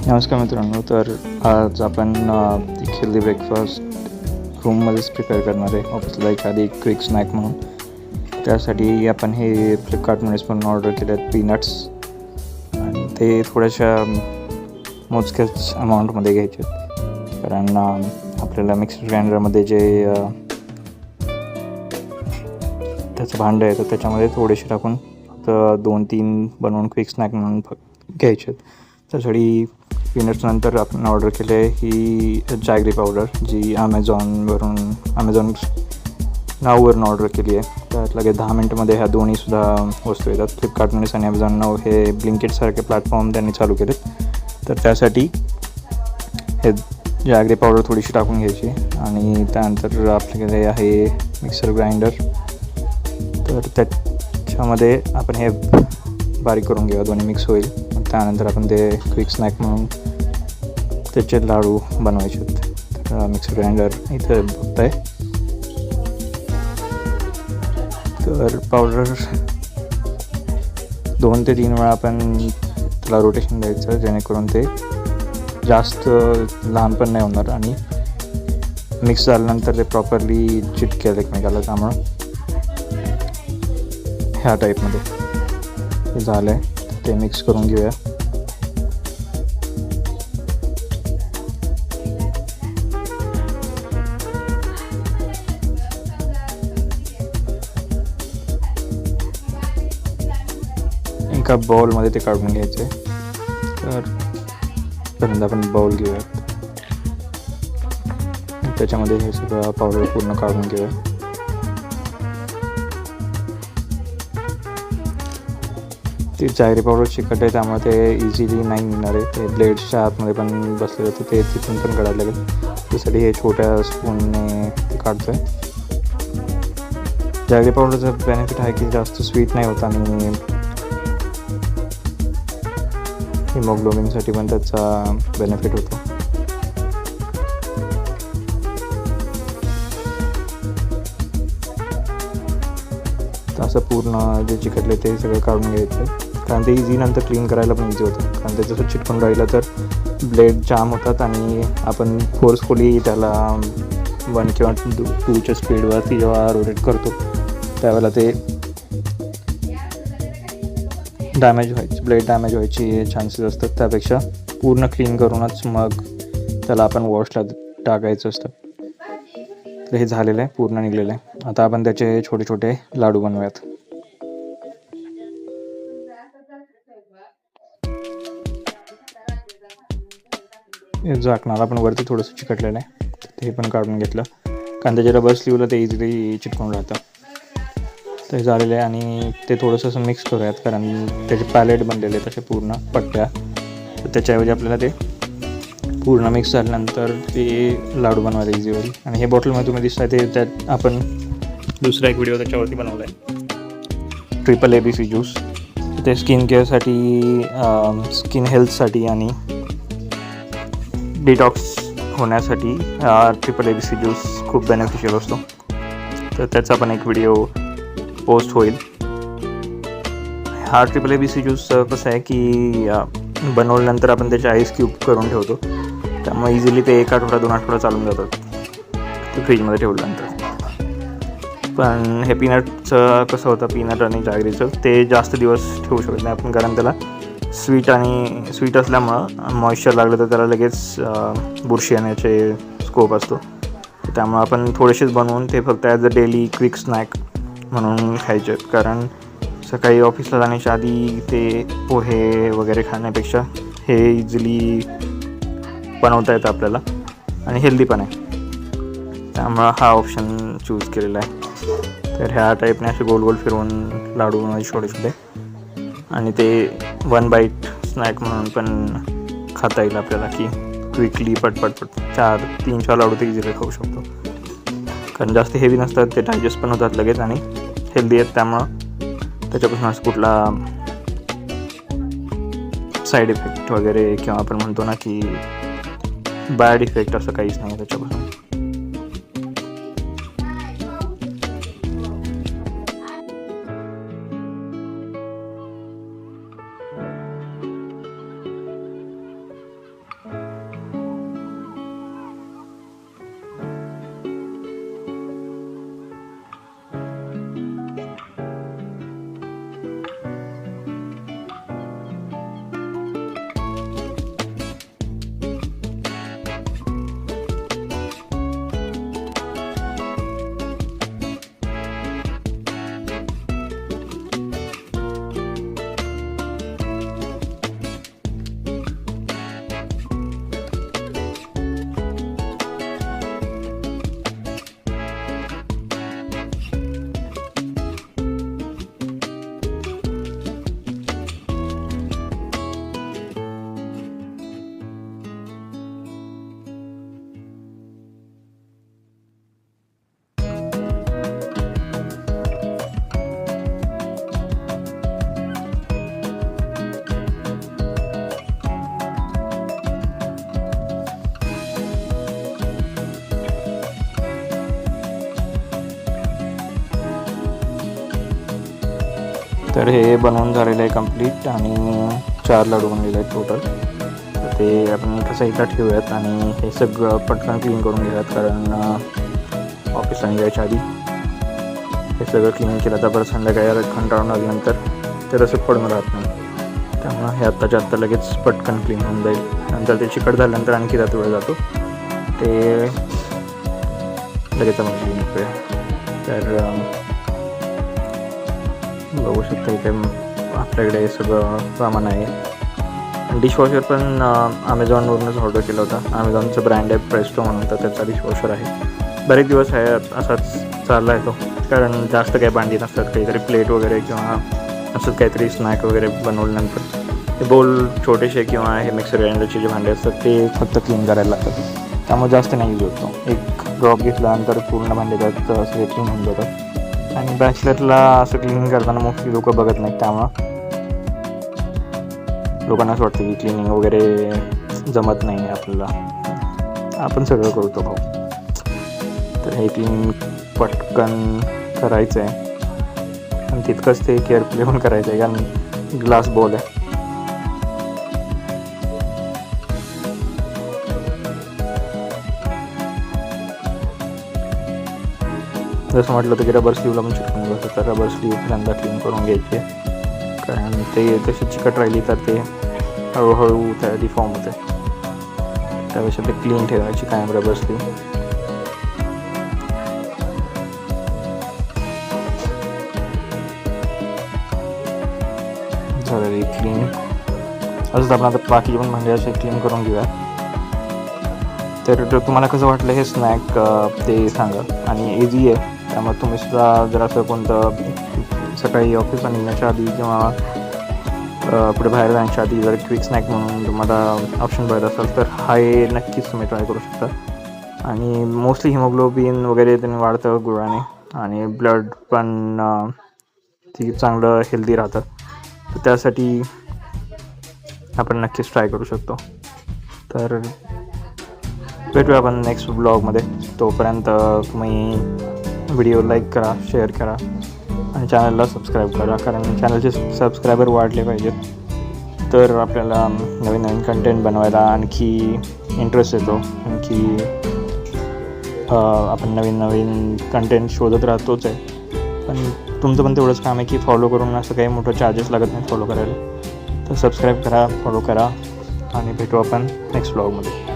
नमस्कार मित्रांनो. तर आज आपण एक हेल्दी ब्रेकफास्ट रूममध्येच प्रिपेअर करणार आहे. ऑफिसला एखादी क्विक स्नॅक म्हणून. त्यासाठी आपण हे फ्लिपकार्टमध्येच पण ऑर्डर केले आहेत पीनट्स, आणि ते थोड्याशा मोजक्याच अमाऊंटमध्ये घ्यायचे आहेत, कारण आपल्याला मिक्सर ग्राइंडरमध्ये जे त्याचं भांडं आहे तर त्याच्यामध्ये थोडेसे टाकून फक्त 2-3 बनवून क्विक स्नॅक म्हणून घ्यायचे आहेत. त्यासाठी पीनट्स नंतर आपण ऑर्डर केले आहे ही जॅगरी पावडर, जी ॲमेझॉन नाववरून ऑर्डर केली आहे. त्यात लगेच 10 मिनटामध्ये ह्या दोन्हीसुद्धा वस्तू येतात. फ्लिपकार्टमध्ये आणि ॲमेझॉन नाव हे ब्लिंकिटसारखे प्लॅटफॉर्म त्यांनी चालू केलेत. तर त्यासाठी हे जॅगरी पावडर थोडीशी टाकून घ्यायची, आणि त्यानंतर आपल्याकडे आहे मिक्सर ग्राइंडर. तर त्याच्यामध्ये आपण हे बारीक करून घेऊया, दोन्ही मिक्स होईल. त्यानंतर आपण ते क्विक स्नॅक म्हणून त्याचे लाडू बनवायचे आहेत. तर मिक्सर ग्राइंडर इथं बघत आहे. तर पावडर 2 ते 3 वेळा आपण त्याला रोटेशन द्यायचं, जेणेकरून ते जास्त लहान पण नाही होणार आणि मिक्स झाल्यानंतर ते प्रॉपरली चिटकेल एकमेकाला. त्यामुळं ह्या टाईपमध्ये हे झालं आहे. ते मिक्स करून घेऊया. एका बाउलमध्ये ते काढून घ्यायचे. तर पहिल्यांदा आपण बाउल घेऊयात, त्याच्यामध्ये हे सगळं पावडर पूर्ण काढून घेऊया. ते जॅगरी पावडर चिकट आहे, त्यामुळे ते इझिली नाही निघणार आहे. ते ब्लेड्सच्या आतमध्ये पण बसलेलं तर ते तिथून पण काढायला लागेल. त्यासाठी हे छोट्या स्पूनने ते काढतो आहे. जॅगरी पावडरचं बेनिफिट आहे की जास्त स्वीट नाही होत, आणि हिमोग्लोबिनसाठी पण त्याचा बेनिफिट होतो. तर असं पूर्ण जे चिकटले ते सगळं काढून घ्यायचं, कारण ते इझी नंतर क्लीन करायला पण इझी होतं. कारण ते जसं चिटकून राहिलं तर ब्लेड जाम होतात, आणि आपण फोर्सफुली त्याला 1 किंवा 2च्या स्पीडवरती जेव्हा रोटेट करतो त्यावेळेला ते ब्लेड डॅमेज व्हायची चान्सेस असतात. त्यापेक्षा पूर्ण क्लीन करूनच मग त्याला आपण वॉशला टाकायचं असतं. तर हे झालेलं आहे, पूर्ण निघलेलं आहे. आता आपण त्याचे छोटे छोटे लाडू बनवूयात. झाकणाला आपण वरती थोडंसं चिकटलेलं आहे, ते पण काढून घेतलं, कारण त्याचे रबर स्लीवला ते इझिली चिटकून राहतं. ते झालेले आहे, आणि ते थोडंसं असं मिक्स करूयात, कारण त्याचे पॅलेट बनलेले आहेत तसे पूर्ण पट्ट्या. तर त्याच्याऐवजी आपल्याला ते पूर्ण मिक्स झाल्यानंतर ते लाडू बनवायला इझी होईल. आणि हे बॉटलमध्ये तुम्ही दिसत आहे ते त्यात आपण दुसरा एक व्हिडिओ त्याच्यावरती बनवला आहे, ट्रिपल ABC ज्यूस. ते स्किन केअरसाठी, स्किन हेल्थसाठी आणि डिटॉक्स होण्यासाठी ट्रिपल ABC ज्यूस खूप बेनिफिशियल असतो. तर त्याचा पण एक व्हिडिओ पोस्ट होईल. हा ट्रिपल ABC ज्यूस कसं आहे की बनवल्यानंतर आपण त्याचे आईस क्यूब करून ठेवतो, त्यामुळे इझिली ते 1 आठवडा 2 आठवडा चालून जातात ते फ्रीजमध्ये ठेवल्यानंतर. पण हे पीनटचं कसं होतं, पीनट आणि जॅगरीचं ते जास्त दिवस ठेवू शकत नाही आपण, कारण त्याला स्वीट असल्यामुळं मॉइश्चर लागलं तर त्याला लगेच बुरशी येण्याचे स्कोप असतो. त्यामुळे आपण थोडेसेच बनवून ते फक्त as a daily quick snack म्हणून खायचे. कारण सकाळी ऑफिसला जाण्याच्या आधी ते पोहे वगैरे खाण्यापेक्षा हे इझिली बनवता येतं आपल्याला, आणि हेल्दी पण आहे. त्यामुळं हा ऑप्शन चूज केलेला आहे. तर ह्या टाईपने असे गोल गोल फिरवून लाडू बनवायचे छोटे छोटे, आणि ते 1 बाईट स्नॅक म्हणून पण खाता येईल आपल्याला, की क्विकली पटपट 3-4 लाडू ते इझिली खाऊ शकतो. कारण जास्त हेवी नसतात, ते डायजेस्ट पण होतात लगेच आणि हेल्दी आहेत. त्यामुळं त्याच्यापासून असं कुठला साईड इफेक्ट वगैरे, किंवा आपण म्हणतो ना की बॅड इफेक्ट, असं काहीच नाही त्याच्यापासून. तर हे बनवून झालेलं आहे कंप्लीट आणि 4 लाडू बनलेले आहेत टोटल. तर ते आपण एका साईडला ठेवूयात आणि हे सगळं पटकन क्लीन करून घेऊयात, कारण ऑफिसला निघायच्या आधी हे सगळं क्लीन केलं तर परत संध्याकाळी कंटाळून आल्यानंतर ते रसद पडून राहत नाही. त्यामुळं हे आत्ताच्या आत्ता लगेच पटकन क्लीन होऊन जाईल. नंतर ते चिकट झाल्यानंतर आणखी त्यात वेळ जातो, ते लगेच आपण क्लीन करूया. तर बघू शकता इथे आपल्याकडे सगळं सामान आहे. डिशवॉशर पण अमेझॉनवरूनच ऑर्डर केला होता. अमेझॉनचं ब्रँड आहे प्रेस्टो म्हणून, तर त्याचा डिशवॉशर आहे. बरेच दिवस आहे असाच चालला आहे तो, कारण जास्त काही भांडी नसतात. काहीतरी प्लेट वगैरे किंवा असंच काहीतरी स्नॅक वगैरे बनवल्यानंतर ते बोल छोटेसे किंवा हे मिक्सर ग्राइंडरचे जे भांडे असतात ते फक्त क्लीन करायला लागतात. त्यामुळे जास्त नाही यूज होतो. एक ड्रॉप घेतल्यानंतर पूर्ण भांडे त्यात असे क्लीन होऊन जातात. आणि बॅचलरला असं क्लिनिंग करताना मोस्टली लोक बघत नाहीत, त्यामुळं लोकांना असं वाटतं की क्लिनिंग वगैरे जमत नाही आपल्याला. आपण सगळं करतो भाऊ. तर हे क्लीन पटकन करायचं आहे आणि तितकंच ते केअरफुली पण करायचं आहे, कारण ग्लास बॉल आहे. जसं म्हटलं होतं की रबर स्लीवला पण चिटकून बसतं, तर रबर स्लीव पहिल्यांदा क्लीन करून घ्यायची आहे, कारण ते तशी चिकट राहिली तर ते हळूहळू त्या डिफॉर्म होते. त्यापेक्षा ते क्लीन ठेवायची कायम रबर स्लीव. झालेली क्लीन. असंच आपण आता बाकीचे पण भांडे असे क्लीन करून घेऊया. तर तुम्हाला कसं वाटलं हे स्नॅक ते सांगा. आणि इझी आहे, त्यामुळे तुम्ही सुद्धा जर असं कोणतं सकाळी ऑफिसला निघण्याच्या आधी किंवा पुढे बाहेर जाण्याच्या आधी जर क्विक स्नॅक म्हणून तुम्हाला ऑप्शन बघत असाल तर हा हे नक्कीच तुम्ही ट्राय करू शकता. आणि मोस्टली हिमोग्लोबिन वगैरे त्यांनी वाढतं गुळाने, आणि ब्लड पण ती चांगलं हेल्दी राहतं. तर त्यासाठी आपण नक्कीच ट्राय करू शकतो. तर भेटूया आपण नेक्स्ट ब्लॉगमध्ये. तोपर्यंत तुम्ही व्हिडिओ लाईक करा, शेअर करा आणि चॅनलला सबस्क्राईब करा, कारण चॅनलचे सबस्क्रायबर वाढले पाहिजेत. तर आपल्याला नवीन नवीन कंटेंट बनवायला आणखी इंटरेस्ट येतो. आणखी आपण नवीन नवीन कंटेंट शोधत राहतोच आहे, पण तुमचं पण तेवढंच काम आहे की फॉलो करून असं काही मोठं चार्जेस लागत नाही फॉलो करायला. तर सबस्क्राईब करा, फॉलो करा आणि भेटू आपण नेक्स्ट ब्लॉगमध्ये.